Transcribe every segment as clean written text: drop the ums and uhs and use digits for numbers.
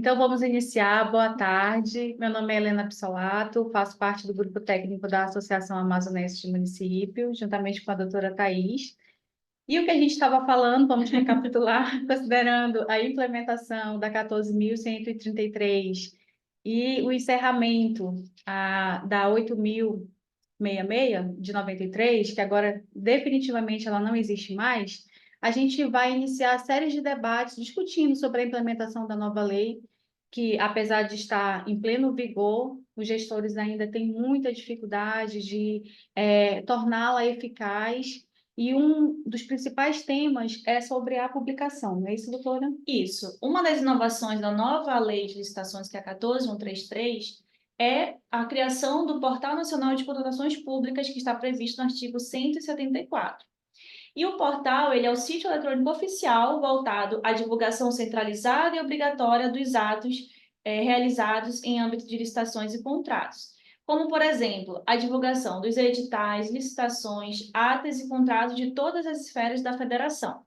Então, vamos iniciar. Boa tarde. Meu nome é Helena Pissolato, faço parte do grupo técnico da Associação Amazonense de Municípios, juntamente com a doutora Thais. E o que a gente estava falando, vamos recapitular, considerando a implementação da 14.133 e o encerramento da 8.066 de 93, que agora definitivamente ela não existe mais. A gente vai iniciar séries de debates discutindo sobre a implementação da nova lei, que, apesar de estar em pleno vigor, os gestores ainda têm muita dificuldade de torná-la eficaz. E um dos principais temas é sobre a publicação, não é isso, doutora? Isso. Uma das inovações da nova lei de licitações, que é a 14.133, é a criação do Portal Nacional de Contratações Públicas, que está previsto no artigo 174. E o portal, ele é o sítio eletrônico oficial voltado à divulgação centralizada e obrigatória dos atos realizados em âmbito de licitações e contratos, como, por exemplo, a divulgação dos editais, licitações, atas e contratos de todas as esferas da federação.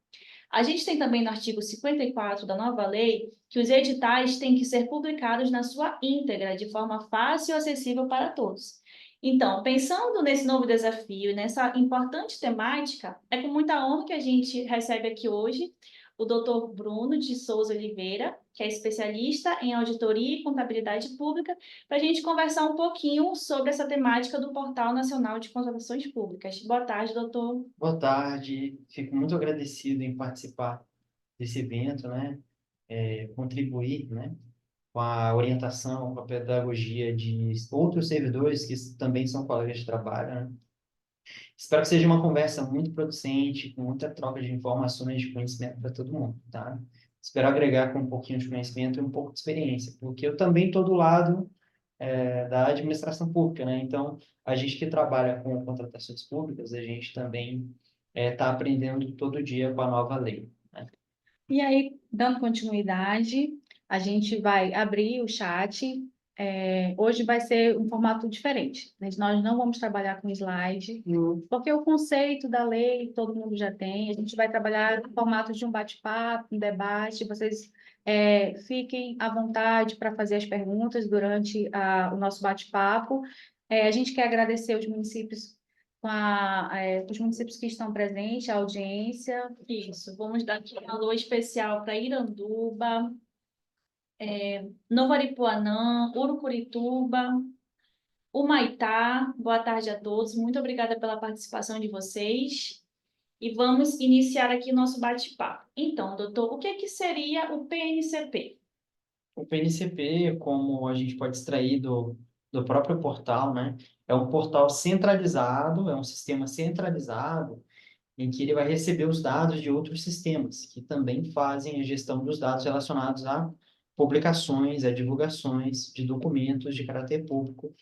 A gente tem também no artigo 54 da nova lei que os editais têm que ser publicados na sua íntegra, de forma fácil e acessível para todos. Então, pensando nesse novo desafio, nessa importante temática, é com muita honra que a gente recebe aqui hoje o Dr. Bruno de Souza Oliveira, que é especialista em auditoria e contabilidade pública, para a gente conversar um pouquinho sobre essa temática do Portal Nacional de Contratações Públicas. Boa tarde, doutor. Boa tarde, fico muito agradecido em participar desse evento, né? Contribuir, né? Com a orientação, com a pedagogia de outros servidores que também são colegas de trabalho, né? Espero que seja uma conversa muito producente, com muita troca de informações, de conhecimento para todo mundo, tá? Espero agregar com um pouquinho de conhecimento e um pouco de experiência, porque eu também estou do lado da administração pública, né? Então, a gente que trabalha com contratações públicas, a gente também está aprendendo todo dia com a nova lei, né? E aí, dando continuidade, a gente vai abrir o chat. Hoje vai ser um formato diferente, né? Nós não vamos trabalhar com slide, porque o conceito da lei todo mundo já tem. A gente vai trabalhar no formato de um bate-papo, um debate. Vocês fiquem à vontade para fazer as perguntas durante o nosso bate-papo. A gente quer agradecer os municípios os municípios que estão presentes, a audiência. Isso, vamos dar aqui um alô especial para Iranduba, Novo Aripuanã, Urucurituba, Humaitá. Boa tarde a todos, muito obrigada pela participação de vocês. E vamos iniciar aqui o nosso bate-papo. Então, doutor, o que seria o PNCP? O PNCP, como a gente pode extrair do próprio portal, né? É um portal centralizado, é um sistema centralizado, em que ele vai receber os dados de outros sistemas, que também fazem a gestão dos dados relacionados a publicações, a divulgações de documentos de caráter público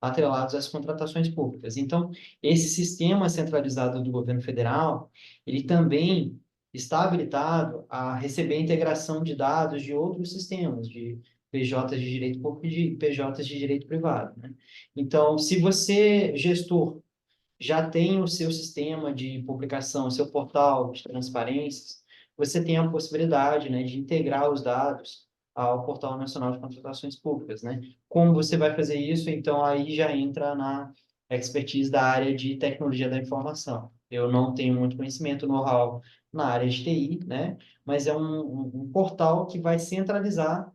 atrelados às contratações públicas. Então, esse sistema centralizado do governo federal, ele também está habilitado a receber a integração de dados de outros sistemas, de PJs de direito público e de PJs de direito privado, né? Então, se você, gestor, já tem o seu sistema de publicação, o seu portal de transparências, você tem a possibilidade, né, de integrar os dados ao Portal Nacional de Contratações Públicas, né? Como você vai fazer isso? Então, aí já entra na expertise da área de tecnologia da informação. Eu não tenho muito conhecimento, know-how na área de TI, né? Mas é um portal que vai centralizar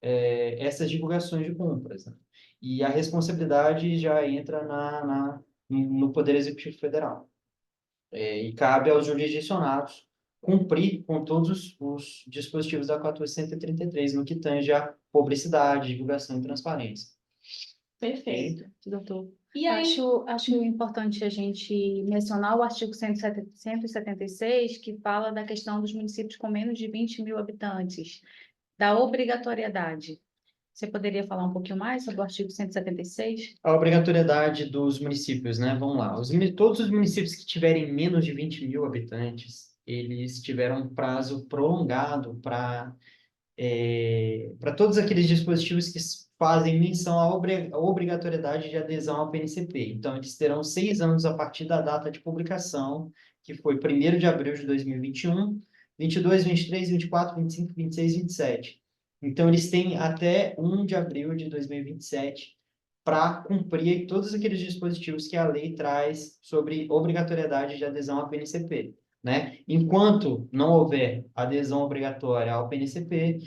essas divulgações de compras, né? E a responsabilidade já entra no Poder Executivo Federal. E cabe aos jurisdicionados cumprir com todos os dispositivos da 1433 no que tange a publicidade, divulgação e transparência. Perfeito. Doutor. E aí, Acho importante a gente mencionar o artigo 176, que fala da questão dos municípios com menos de 20 mil habitantes, da obrigatoriedade. Você poderia falar um pouquinho mais sobre o artigo 176? A obrigatoriedade dos municípios, né? Vamos lá. Todos os municípios que tiverem menos de 20 mil habitantes, eles tiveram um prazo prolongado para todos aqueles dispositivos que fazem menção à obrigatoriedade de adesão ao PNCP. Então, eles terão 6 anos a partir da data de publicação, que foi 1º de abril de 2021, 22, 23, 24, 25, 26 e 27. Então, eles têm até 1 de abril de 2027 para cumprir todos aqueles dispositivos que a lei traz sobre obrigatoriedade de adesão à PNCP, né? Enquanto não houver adesão obrigatória ao PNCP,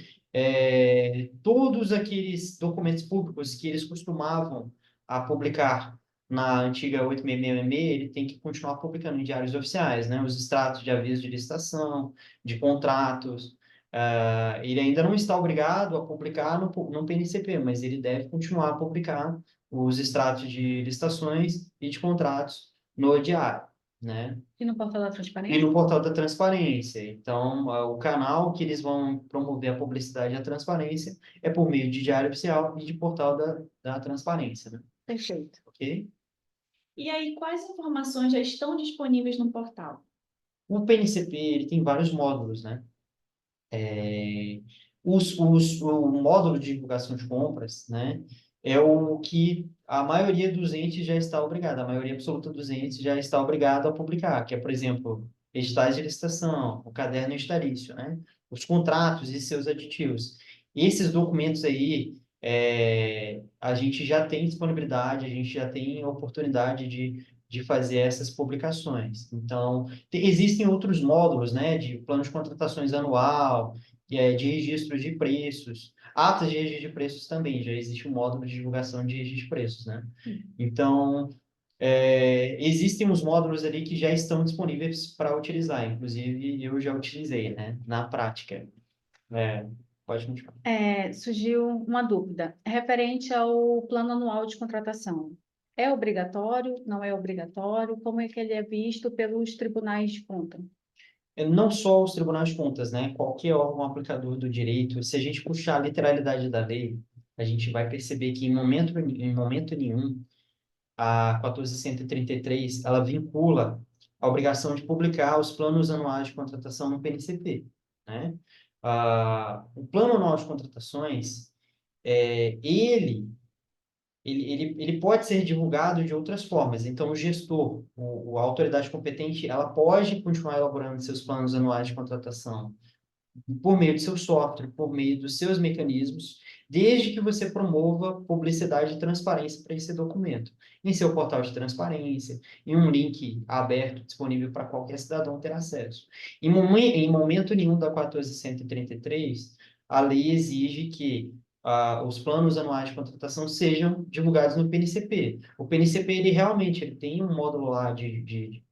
todos aqueles documentos públicos que eles costumavam a publicar na antiga 866, ele tem que continuar publicando em diários oficiais, né? Os extratos de aviso de licitação, de contratos. Ele ainda não está obrigado a publicar no PNCP, mas ele deve continuar a publicar os extratos de licitações e de contratos no diário, né? E no portal da E transparência? no portal da transparência. Então, o canal que eles vão promover a publicidade e a transparência é por meio de diário oficial e de portal da transparência, né? Perfeito. Ok? E aí, quais informações já estão disponíveis no portal? O PNCP, ele tem vários módulos, né? O módulo de divulgação de compras, né, é o que a maioria dos entes já está obrigada, a maioria absoluta dos entes já está obrigada a publicar, que é, por exemplo, editais de licitação, o caderno estatístico, né, os contratos e seus aditivos. Esses documentos aí, a gente já tem disponibilidade, a gente já tem oportunidade de fazer essas publicações. Então, existem outros módulos, né, de plano de contratações anual, de registro de preços, atas de registro de preços também, já existe um módulo de divulgação de registro de preços, né? Então, existem os módulos ali que já estão disponíveis para utilizar, inclusive eu já utilizei, né, na prática. Pode continuar. Surgiu uma dúvida referente ao plano anual de contratação. É obrigatório? Não é obrigatório? Como é que ele é visto pelos tribunais de conta? Não só os tribunais de contas, né? Qualquer órgão aplicador do direito, se a gente puxar a literalidade da lei, a gente vai perceber que em momento nenhum a 1433, ela vincula a obrigação de publicar os planos anuais de contratação no PNCP, né? O plano anual de contratações, ele pode ser divulgado de outras formas. Então, o gestor, a autoridade competente, ela pode continuar elaborando seus planos anuais de contratação por meio do seu software, por meio dos seus mecanismos, desde que você promova publicidade e transparência para esse documento, em seu portal de transparência, em um link aberto, disponível para qualquer cidadão ter acesso. Em momento nenhum da 1433, a lei exige que os planos anuais de contratação sejam divulgados no PNCP. O PNCP, ele tem um módulo lá de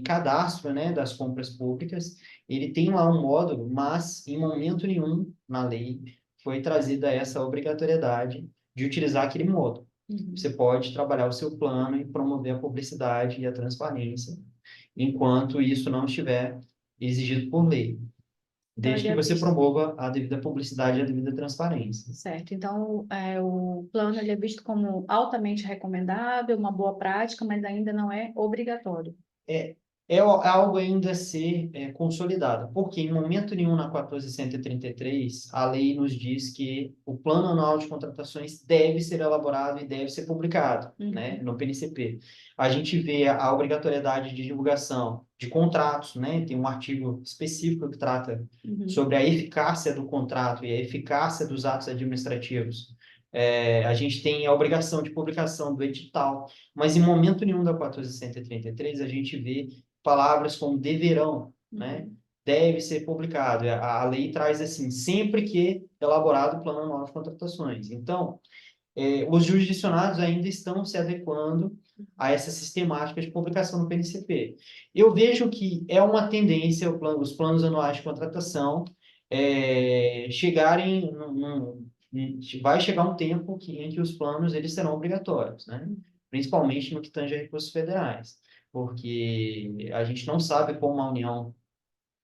cadastro, né, das compras públicas. Ele tem lá um módulo, mas em momento nenhum na lei foi trazida essa obrigatoriedade de utilizar aquele módulo. Você pode trabalhar o seu plano e promover a publicidade e a transparência, enquanto isso não estiver exigido por lei, Então, desde ele que é você visto. promova a devida publicidade e a devida transparência. Certo. Então, o plano ele é visto como altamente recomendável, uma boa prática, mas ainda não é obrigatório. É, é algo ainda a ser consolidado, porque em momento nenhum na 1433 a lei nos diz que o plano anual de contratações deve ser elaborado e deve ser publicado, né, no PNCP. A gente vê a obrigatoriedade de divulgação de contratos, né, tem um artigo específico que trata sobre a eficácia do contrato e a eficácia dos atos administrativos. A gente tem a obrigação de publicação do edital, mas em momento nenhum da 1433 a gente vê palavras como deverão, né? Deve ser publicado. A lei traz assim, sempre que elaborado o plano anual de contratações. Então, os jurisdicionados ainda estão se adequando a essa sistemática de publicação no PNCP. Eu vejo que é uma tendência os planos anuais de contratação chegarem vai chegar um tempo em que os planos eles serão obrigatórios, né? Principalmente no que tange a recursos federais, porque a gente não sabe como a União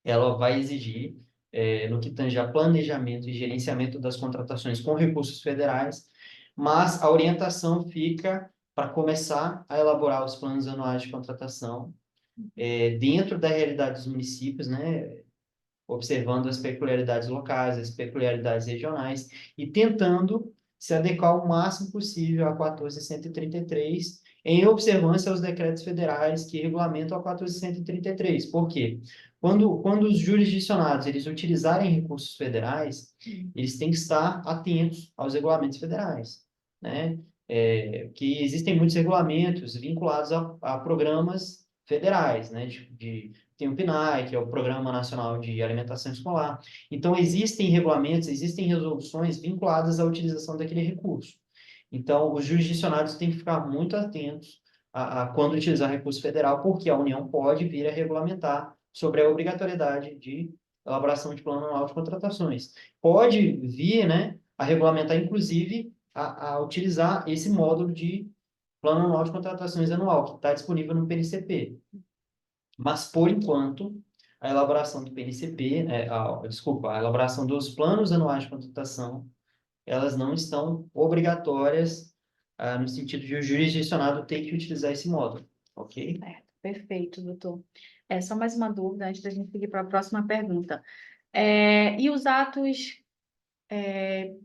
ela vai exigir, no que tange a planejamento e gerenciamento das contratações com recursos federais, mas a orientação fica para começar a elaborar os planos anuais de contratação dentro da realidade dos municípios, né? Observando as peculiaridades locais, as peculiaridades regionais e tentando se adequar o máximo possível a 1433 em observância aos decretos federais que regulamentam a 1433. Por quê? Quando os jurisdicionados eles utilizarem recursos federais, eles têm que estar atentos aos regulamentos federais, né? Que existem muitos regulamentos vinculados a programas federais, né? Tem o PNAE, que é o Programa Nacional de Alimentação Escolar. Então, existem regulamentos, existem resoluções vinculadas à utilização daquele recurso. Então, os jurisdicionados têm que ficar muito atentos a quando utilizar recurso federal, porque a União pode vir a regulamentar sobre a obrigatoriedade de elaboração de plano anual de contratações. Pode vir, né, a regulamentar, inclusive, a utilizar esse módulo de plano anual de contratações anual, que está disponível no PNCP. Mas, por enquanto, a elaboração do PNCP, a elaboração dos planos anuais de contratação, elas não estão obrigatórias, no sentido de o jurisdicionado ter que utilizar esse módulo, ok? Perfeito, doutor. Só mais uma dúvida antes da gente seguir para a próxima pergunta. E os atos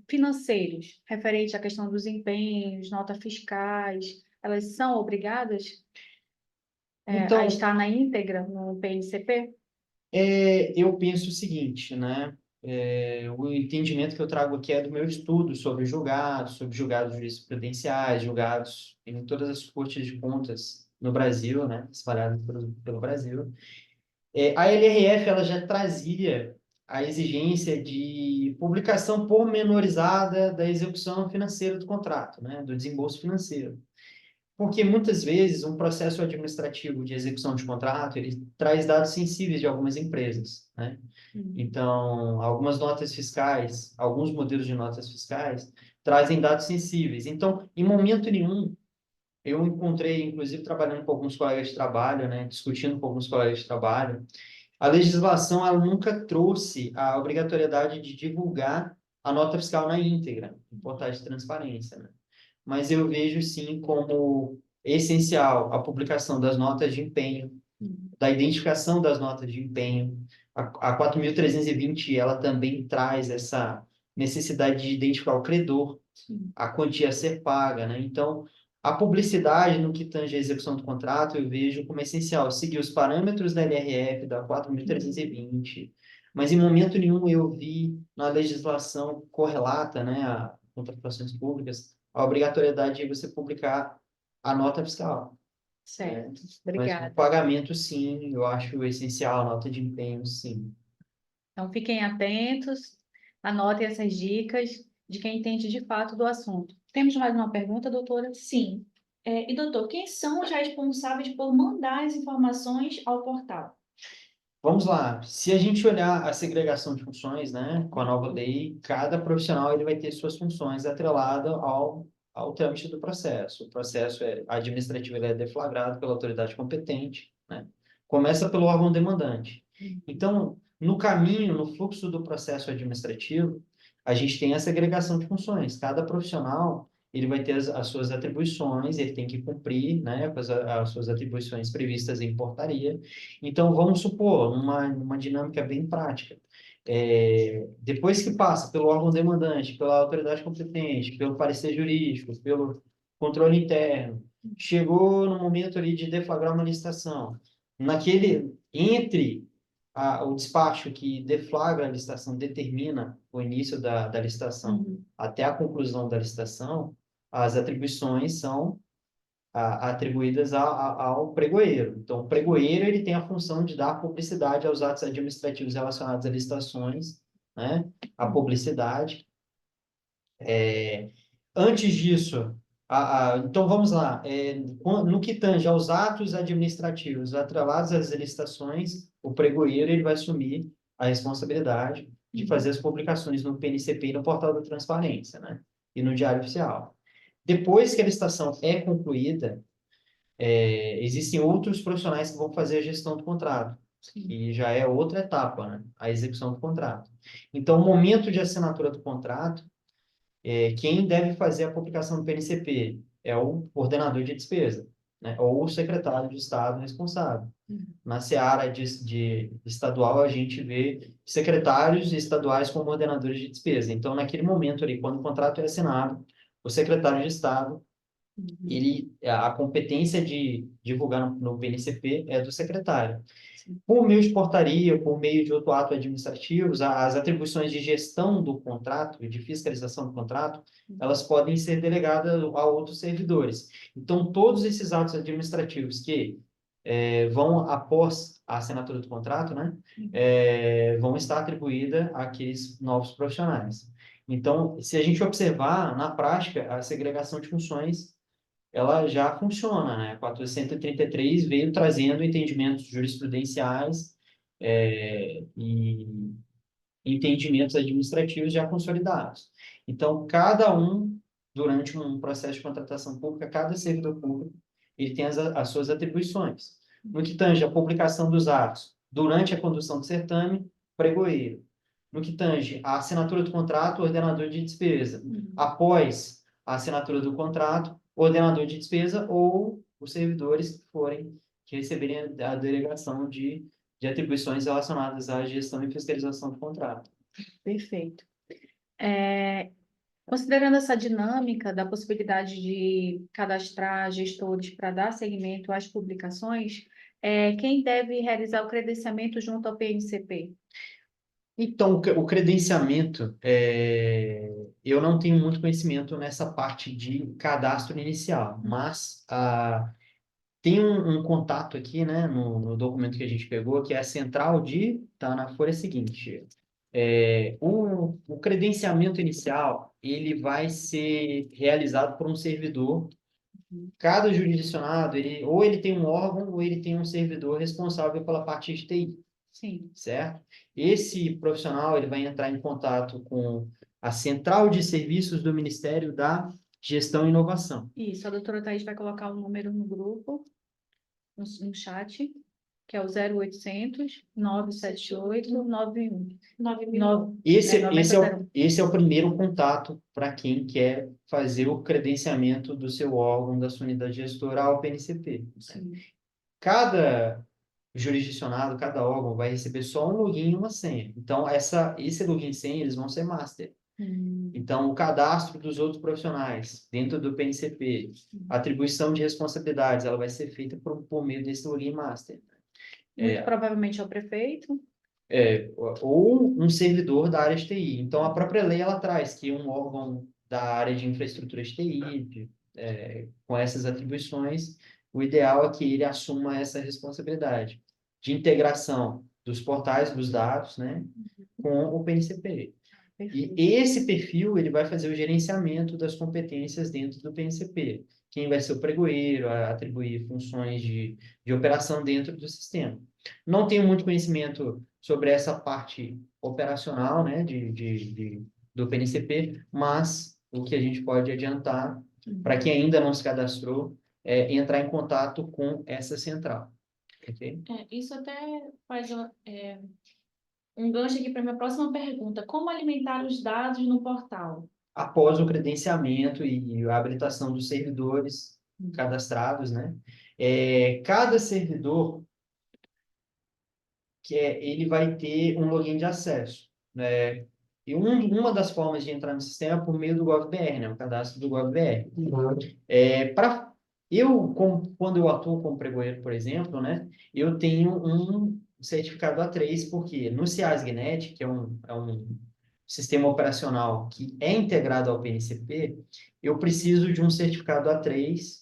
financeiros, referente à questão dos empenhos, notas fiscais, elas são obrigadas a Então, estar na íntegra no PNCP? eu penso o seguinte, né? O entendimento que eu trago aqui é do meu estudo sobre julgados jurisprudenciais, julgados em todas as cortes de contas no Brasil, né? Espalhadas pelo Brasil. A LRF ela já trazia a exigência de publicação pormenorizada da execução financeira do contrato, né? Do desembolso financeiro. Porque muitas vezes um processo administrativo de execução de contrato, ele traz dados sensíveis de algumas empresas, né? Então, algumas notas fiscais, alguns modelos de notas fiscais trazem dados sensíveis. Então, em momento nenhum, eu encontrei, inclusive trabalhando com alguns colegas de trabalho, né, discutindo com alguns colegas de trabalho, a legislação ela nunca trouxe a obrigatoriedade de divulgar a nota fiscal na íntegra, em portais de transparência, né? Mas eu vejo sim como essencial a publicação das notas de empenho, da identificação das notas de empenho. A 4.320 ela também traz essa necessidade de identificar o credor, a quantia a ser paga, né? Então, a publicidade no que tange a execução do contrato, eu vejo como essencial seguir os parâmetros da LRF, da 4.320, mas em momento nenhum eu vi na legislação correlata, né, a contratações públicas, a obrigatoriedade de você publicar a nota fiscal. Certo, Mas o obrigada. pagamento, sim, eu acho essencial, a nota de empenho, sim. Então, fiquem atentos, anotem essas dicas de quem entende de fato do assunto. Temos mais uma pergunta, doutora? Sim. E, doutor, quem são os responsáveis por mandar as informações ao portal? Vamos lá. Se a gente olhar a segregação de funções, né, com a nova lei, cada profissional ele vai ter suas funções atreladas ao trâmite do processo. O processo administrativo ele é deflagrado pela autoridade competente, né? Começa pelo órgão demandante. Então, no caminho, no fluxo do processo administrativo, a gente tem a segregação de funções. Cada profissional ele vai ter as suas atribuições, ele tem que cumprir, né, com as suas atribuições previstas em portaria. Então, vamos supor, uma dinâmica bem prática. Depois que passa pelo órgão demandante, pela autoridade competente, pelo parecer jurídico, pelo controle interno, chegou no momento ali de deflagrar uma licitação. Entre o despacho que deflagra a licitação, determina o início da licitação até a conclusão da licitação, as atribuições são atribuídas ao pregoeiro. Então, o pregoeiro ele tem a função de dar publicidade aos atos administrativos relacionados a licitações, né? A publicidade. Antes disso, então vamos lá. No que tange aos atos administrativos atrelados às licitações, o pregoeiro ele vai assumir a responsabilidade de fazer as publicações no PNCP e no portal da transparência, né? E no Diário Oficial. Depois que a licitação é concluída, existem outros profissionais que vão fazer a gestão do contrato, que já é outra etapa, né? A execução do contrato. Então, o momento de assinatura do contrato, quem deve fazer a publicação do PNCP é o coordenador de despesa, né? Ou o secretário de Estado responsável. Na seara de estadual, a gente vê secretários estaduais como coordenadores de despesa. Então, naquele momento ali, quando o contrato é assinado, o secretário de Estado a competência de divulgar no PNCP é do secretário. Sim. Por meio de portaria, por meio de outro ato administrativo, as atribuições de gestão do contrato e de fiscalização do contrato, elas podem ser delegadas a outros servidores. Então, todos esses atos administrativos que vão após a assinatura do contrato, né, vão estar atribuídas àqueles novos profissionais. Então, se a gente observar, na prática, a segregação de funções ela já funciona, né? A 433 veio trazendo entendimentos jurisprudenciais e entendimentos administrativos já consolidados. Então, cada um, durante um processo de contratação pública, cada servidor público, ele tem as suas atribuições. No que tange a publicação dos atos durante a condução do certame, pregoeiro. No que tange a assinatura do contrato, ordenador de despesa. Após a assinatura do contrato, ordenador de despesa ou os servidores que receberem a delegação de atribuições relacionadas à gestão e fiscalização do contrato. Perfeito. Considerando essa dinâmica da possibilidade de cadastrar gestores para dar seguimento às publicações, quem deve realizar o credenciamento junto ao PNCP? Então, o credenciamento, eu não tenho muito conhecimento nessa parte de cadastro inicial, mas tem um contato aqui, né, no documento que a gente pegou, que é a central tá na folha seguinte. O credenciamento inicial, ele vai ser realizado por um servidor. Cada jurisdicionado, ou ele tem um órgão, ou ele tem um servidor responsável pela parte de TI. Sim. Certo? Esse profissional, ele vai entrar em contato com a Central de Serviços do Ministério da Gestão e Inovação. Isso, a doutora Thaís vai colocar um número no grupo, no chat, que é o 0800 978 91. Esse é o primeiro contato para quem quer fazer o credenciamento do seu órgão, da sua unidade gestora ao PNCP. Sim. Cada jurisdicionado, cada órgão vai receber só um login e uma senha. Então, esse login e senha, eles vão ser master. Então, o cadastro dos outros profissionais dentro do PNCP, a atribuição de responsabilidades, ela vai ser feita por meio desse login master. Muito provavelmente é o prefeito. Ou um servidor da área de TI. Então, a própria lei, ela traz que um órgão da área de infraestrutura de TI, com essas atribuições, o ideal é que ele assuma essa responsabilidade de integração dos portais dos dados, né, com o PNCP. E esse perfil, ele vai fazer o gerenciamento das competências dentro do PNCP. Quem vai ser o pregoeiro, a atribuir funções de operação dentro do sistema. Não tenho muito conhecimento sobre essa parte operacional, né, do PNCP, mas o que a gente pode adiantar, para quem ainda não se cadastrou, é entrar em contato com essa central. Okay? Isso até faz um gancho aqui para a minha próxima pergunta. Como alimentar os dados no portal? Após o credenciamento e a habilitação dos servidores cadastrados, né? Cada servidor ele vai ter um login de acesso, né? E uma das formas de entrar no sistema é por meio do GovBR, né? O cadastro do GovBR. Quando eu atuo como pregoeiro, por exemplo, né? Eu tenho um certificado A3, porque no CIASGNet, que é um sistema operacional que é integrado ao PNCP, eu preciso de um certificado A3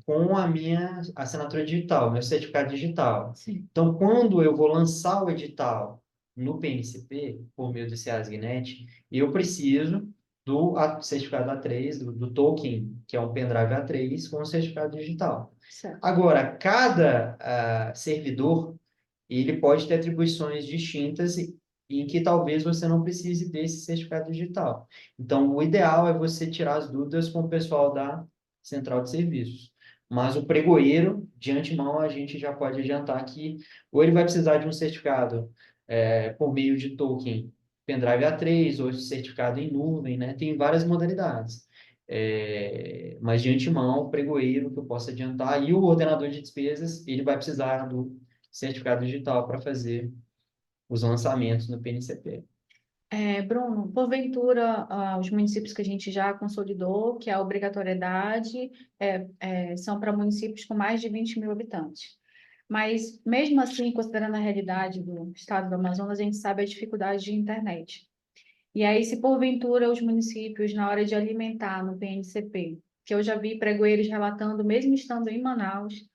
com a minha assinatura digital, meu certificado digital. Sim. Então, quando eu vou lançar o edital no PNCP, por meio do CIASGNet, eu preciso do certificado A3, do token, que é um pendrive A3, com o certificado digital. Certo. Agora, cada servidor, ele pode ter atribuições distintas em que talvez você não precise desse certificado digital. Então, o ideal é você tirar as dúvidas com o pessoal da central de serviços. Mas o pregoeiro, de antemão, a gente já pode adiantar que ou ele vai precisar de um certificado por meio de token pendrive A3, ou certificado em nuvem, né? Tem várias modalidades. Mas de antemão, o pregoeiro, que eu posso adiantar, e o ordenador de despesas, ele vai precisar do certificado digital para fazer os lançamentos no PNCP. Bruno, porventura, os municípios que a gente já consolidou, que a obrigatoriedade são para municípios com mais de 20 mil habitantes. Mas, mesmo assim, considerando a realidade do estado do Amazonas, a gente sabe a dificuldade de internet. E aí, se porventura os municípios, na hora de alimentar no PNCP, que eu já vi pregoeiros relatando, mesmo estando em Manaus,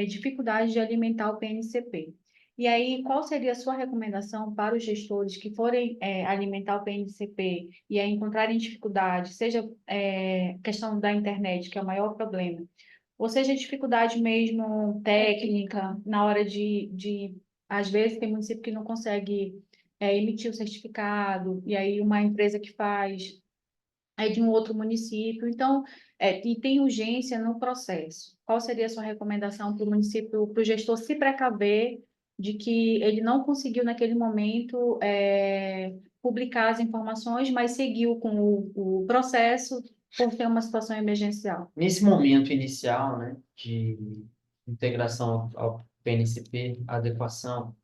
dificuldade de alimentar o PNCP. E aí, qual seria a sua recomendação para os gestores que forem alimentar o PNCP e aí encontrarem dificuldade, seja questão da internet, que é o maior problema, ou seja, dificuldade mesmo técnica, na hora às vezes tem município que não consegue emitir o certificado, e aí uma empresa que faz é de um outro município, então, e tem urgência no processo. Qual seria a sua recomendação para o município, para o gestor se precaver de que ele não conseguiu, naquele momento, publicar as informações, mas seguiu com o processo por ter uma situação emergencial? Nesse momento inicial, né, de integração ao PNCP, adequação,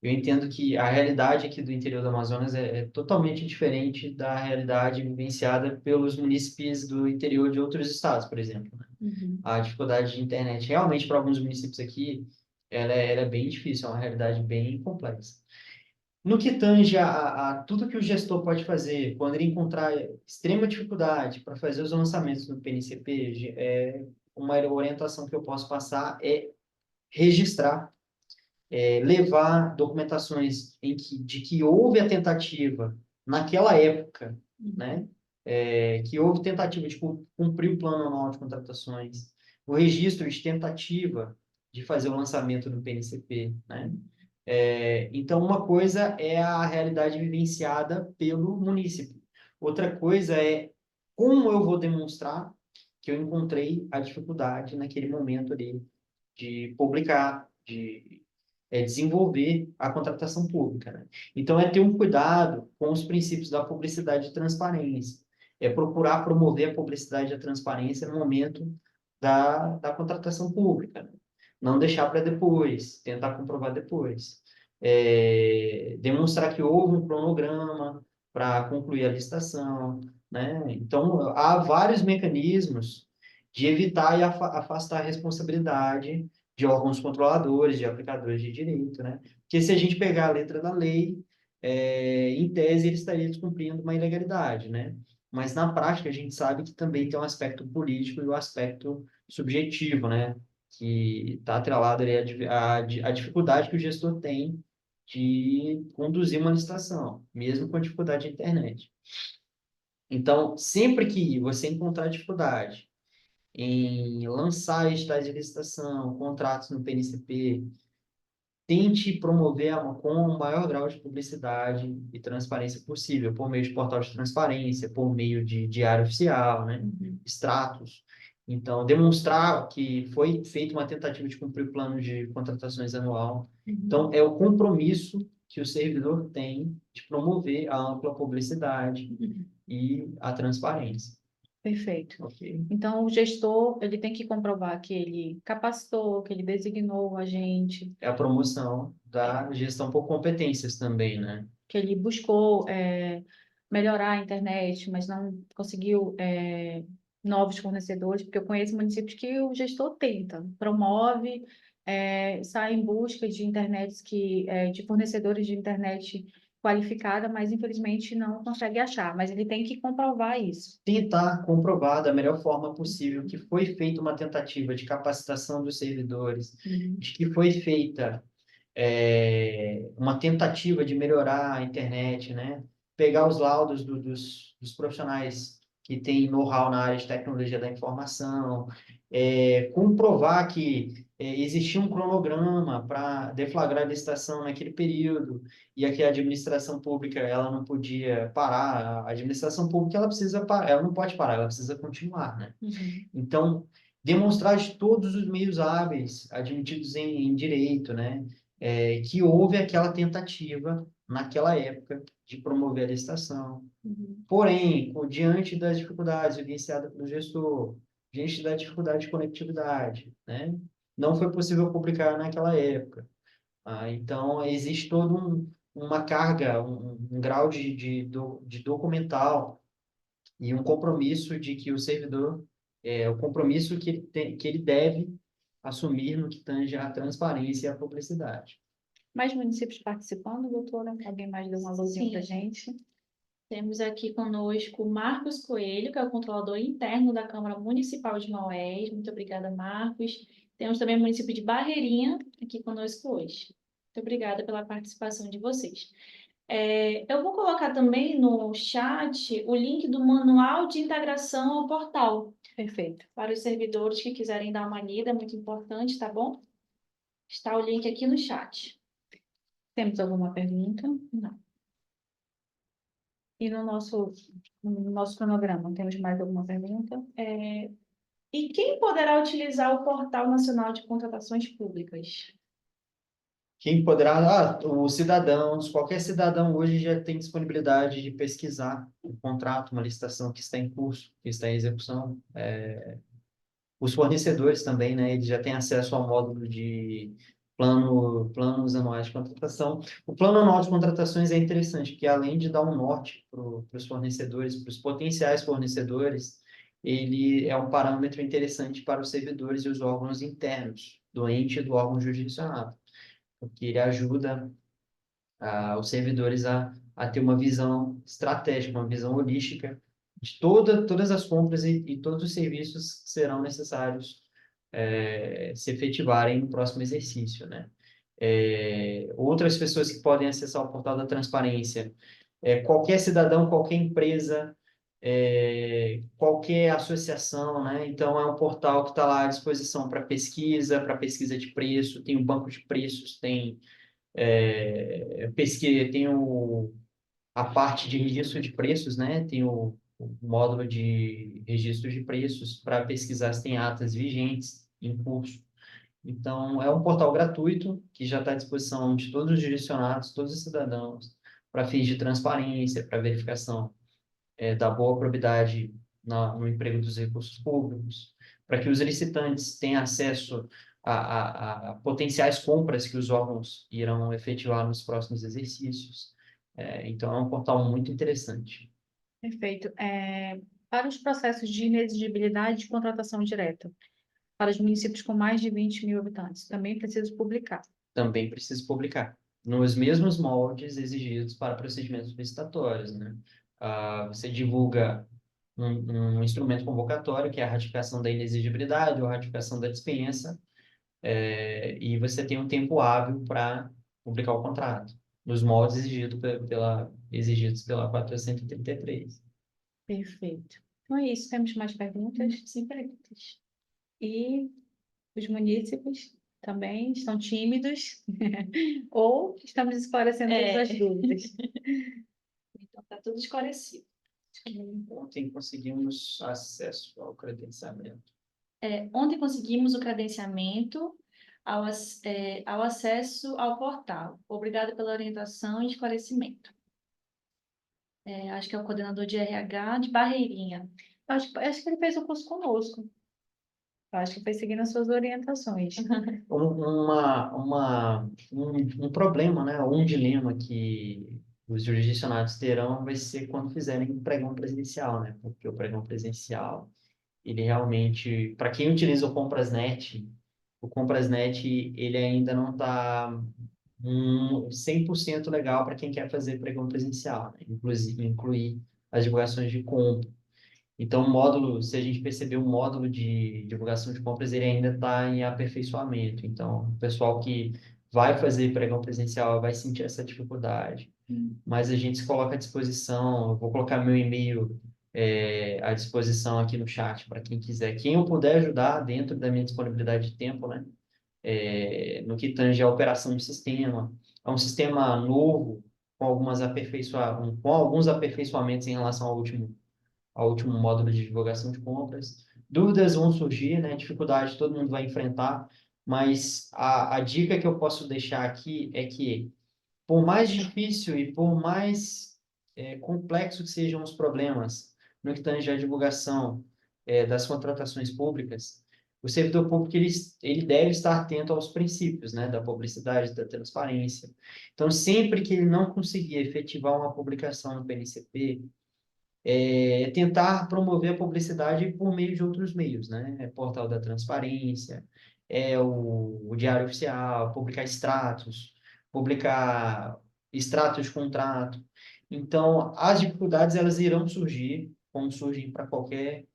eu entendo que a realidade aqui do interior do Amazonas é totalmente diferente da realidade vivenciada pelos munícipes do interior de outros estados, por exemplo, né? Uhum. A dificuldade de internet, realmente, para alguns municípios aqui, ela é bem difícil, é uma realidade bem complexa. No que tange a tudo que o gestor pode fazer, quando ele encontrar extrema dificuldade para fazer os lançamentos no PNCP, uma orientação que eu posso passar é registrar, levar documentações de que houve a tentativa naquela época, né? Que houve tentativa de cumprir o plano anual de contratações, o registro de tentativa de fazer o lançamento do PNCP, né? Então, uma coisa é a realidade vivenciada pelo munícipe. Outra coisa é como eu vou demonstrar que eu encontrei a dificuldade naquele momento ali de publicar, de desenvolver a contratação pública, né? Então, é ter um cuidado com os princípios da publicidade e transparência. É procurar promover a publicidade e a transparência no momento da contratação pública, né? Não deixar para depois, tentar comprovar depois. Demonstrar que houve um cronograma para concluir a licitação, né? Então, há vários mecanismos de evitar e afastar a responsabilidade de órgãos controladores, de aplicadores de direito, né? Porque se a gente pegar a letra da lei, em tese ele estaria descumprindo uma ilegalidade, né? Mas na prática a gente sabe que também tem um aspecto político e o um aspecto subjetivo, né? Que está atrelado ali à dificuldade que o gestor tem de conduzir uma licitação, mesmo com dificuldade de internet. Então, sempre que você encontrar dificuldade em lançar editais de licitação, contratos no PNCP, tente promover com o maior grau de publicidade e transparência possível, por meio de portal de transparência, por meio de diário oficial, né? Extratos. Então, demonstrar que foi feita uma tentativa de cumprir o plano de contratações anual. Então, é o compromisso que o servidor tem de promover a ampla publicidade e a transparência. Perfeito. Ok? Então, o gestor, ele tem que comprovar que ele capacitou, que ele designou o agente, É a promoção da gestão por competências também, né? que ele buscou melhorar a internet, mas não conseguiu novos fornecedores, porque eu conheço municípios que o gestor tenta, promove, sai em busca de internet de fornecedores de internet qualificada, mas infelizmente não consegue achar. Mas ele tem que comprovar isso. Tentar comprovar da melhor forma possível que foi feita uma tentativa de capacitação dos servidores, de que foi feita uma tentativa de melhorar a internet, né? Pegar os laudos dos profissionais que têm know-how na área de tecnologia da informação, comprovar que existia um cronograma para deflagrar a licitação naquele período e aqui a administração pública ela não podia parar. A administração pública ela precisa parar, ela não pode parar, ela precisa continuar, né? Então, demonstrar de todos os meios hábeis admitidos em direito, né? Que houve aquela tentativa, naquela época, de promover a licitação. Porém, diante das dificuldades vivenciadas pelo gestor, diante da dificuldade de conectividade, né? Não foi possível publicar naquela época. Então, existe todo uma carga, um grau de documental e um compromisso de que o servidor, o compromisso que ele deve assumir no que tange à transparência e à publicidade. Mais municípios participando, doutora? Alguém mais deu uma luzinha para a Sim. gente? Temos aqui conosco o Marcos Coelho, que é o controlador interno da Câmara Municipal de Maués. Muito obrigada, Marcos. Temos também o município de Barreirinha aqui conosco hoje. Muito obrigada pela participação de vocês. Eu vou colocar também no chat o link do manual de integração ao portal, Perfeito. para os servidores que quiserem dar uma lida, é muito importante, tá bom? Está o link aqui no chat. Temos alguma pergunta? Não. E no nosso cronograma, temos mais alguma pergunta? E quem poderá utilizar o Portal Nacional de Contratações Públicas? Quem poderá, os cidadãos, qualquer cidadão hoje já tem disponibilidade de pesquisar um contrato, uma licitação que está em curso, que está em execução. Os fornecedores também, né, eles já têm acesso ao módulo de planos anuais de contratação. O plano anual de contratações é interessante, porque além de dar um norte para os fornecedores, para os potenciais fornecedores, ele é um parâmetro interessante para os servidores e os órgãos internos do ente e do órgão jurisdicionado, porque ele ajuda os servidores a ter uma visão estratégica, uma visão holística de todas as compras e todos os serviços que serão necessários se efetivarem no próximo exercício, né? Outras pessoas que podem acessar o portal da transparência, qualquer cidadão, qualquer empresa, qualquer associação, né? Então, é um portal que está lá à disposição para pesquisa de preço, tem um banco de preços, tem pesquisa, tem a parte de registro de preços, né? Tem o módulo de registro de preços para pesquisar se tem atas vigentes em curso. Então, é um portal gratuito que já está à disposição de todos os jurisdicionados, todos os cidadãos, para fins de transparência, para verificação da boa probidade no emprego dos recursos públicos, para que os licitantes tenham acesso a potenciais compras que os órgãos irão efetivar nos próximos exercícios. Então, é um portal muito interessante. Perfeito. Para os processos de inexigibilidade de contratação direta, para os municípios com mais de 20 mil habitantes, também preciso publicar. Também precisa publicar nos mesmos moldes exigidos para procedimentos licitatórios, né? Você divulga um instrumento convocatório, que é a ratificação da inexigibilidade ou a ratificação da dispensa, e você tem um tempo hábil para publicar o contrato, nos moldes exigidos pela 433. Perfeito. Então é isso. Temos mais perguntas? Sem perguntas. E os munícipes também estão tímidos ou estamos esclarecendo todas as dúvidas? Então, está tudo esclarecido. Ontem conseguimos acesso ao credenciamento. Ontem conseguimos o credenciamento ao acesso ao portal. Obrigada pela orientação e esclarecimento. Acho que é o coordenador de RH de Barreirinha. Acho que ele fez o curso conosco. Acho que foi seguindo as suas orientações. Um problema, né? Um dilema que os jurisdicionados terão vai ser quando fizerem o pregão presencial, né? Porque o pregão presencial, ele realmente, para quem utiliza o Comprasnet, ele ainda não está 100% legal para quem quer fazer pregão presencial, né? Incluir as divulgações de compra. Então, o módulo, se a gente perceber, o módulo de divulgação de compras, ele ainda está em aperfeiçoamento. Então, o pessoal que vai fazer pregão presencial vai sentir essa dificuldade. Mas a gente se coloca à disposição, eu vou colocar meu e-mail à disposição aqui no chat para quem quiser. Quem eu puder ajudar dentro da minha disponibilidade de tempo, né? No que tange a operação do sistema. É um sistema novo, com alguns aperfeiçoamentos em relação ao último módulo de divulgação de compras. Dúvidas vão surgir, né? Dificuldade todo mundo vai enfrentar, mas a dica que eu posso deixar aqui é que, por mais difícil e por mais complexo que sejam os problemas no que tange à divulgação das contratações públicas, o servidor público ele deve estar atento aos princípios, né, da publicidade, da transparência. Então, sempre que ele não conseguir efetivar uma publicação no PNCP, tentar promover a publicidade por meio de outros meios, né? Portal da Transparência, o Diário Oficial, publicar extratos de contrato. Então, as dificuldades elas irão surgir, como surgem para qualquer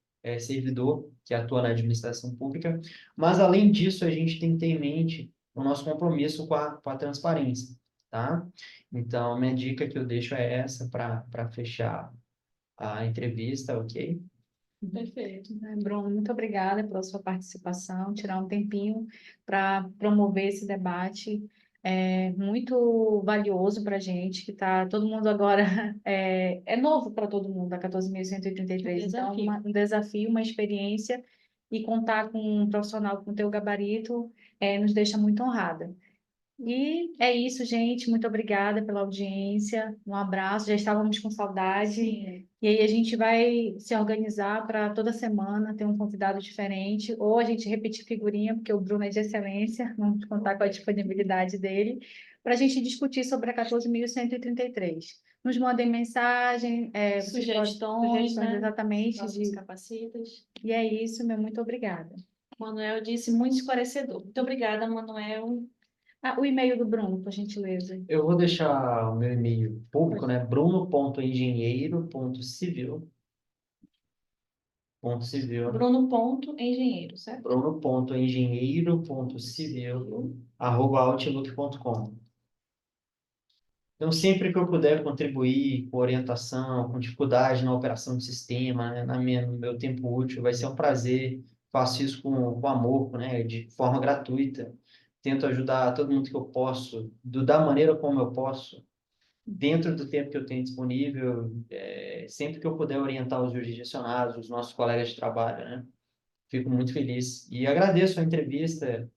servidor que atua na administração pública, mas além disso, a gente tem que ter em mente o nosso compromisso com a transparência, tá? Então, minha dica que eu deixo é essa para fechar a entrevista, ok? Perfeito. Bruno, muito obrigada pela sua participação, tirar um tempinho para promover esse debate. É muito valioso para a gente, que está todo mundo agora, é novo para todo mundo, a 14.133. Então, um desafio, uma experiência, e contar com um profissional com o teu gabarito nos deixa muito honrada. E é isso, gente. Muito obrigada pela audiência. Um abraço. Já estávamos com saudade. Sim. E aí a gente vai se organizar para toda semana ter um convidado diferente, ou a gente repetir figurinha, porque o Bruno é de excelência. Vamos contar com a disponibilidade dele para a gente discutir sobre a 14.133. Nos mandem mensagem, Sugestões, né? exatamente. Nossos capacitas. E é isso, meu muito obrigada. Manuel disse muito esclarecedor. Muito obrigada, Manuel. O e-mail do Bruno, por gentileza. Eu vou deixar o meu e-mail público, né? bruno.engenheiro.civil. Bruno.engenheiro, certo? bruno.engenheiro.civil@outlook.com. Então, sempre que eu puder contribuir com orientação, com dificuldade na operação do sistema, né, no meu tempo útil, vai ser um prazer. Faço isso com amor, né, de forma gratuita. Tento ajudar todo mundo que eu posso, da maneira como eu posso, dentro do tempo que eu tenho disponível, sempre que eu puder orientar os jurisdicionados, os nossos colegas de trabalho, né? Fico muito feliz. E agradeço a entrevista.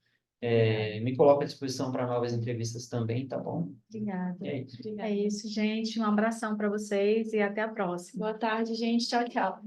Me coloco à disposição para novas entrevistas também, tá bom? Obrigada. É isso. Obrigada. É isso, gente. Um abração para vocês e até a próxima. Boa tarde, gente. Tchau, tchau.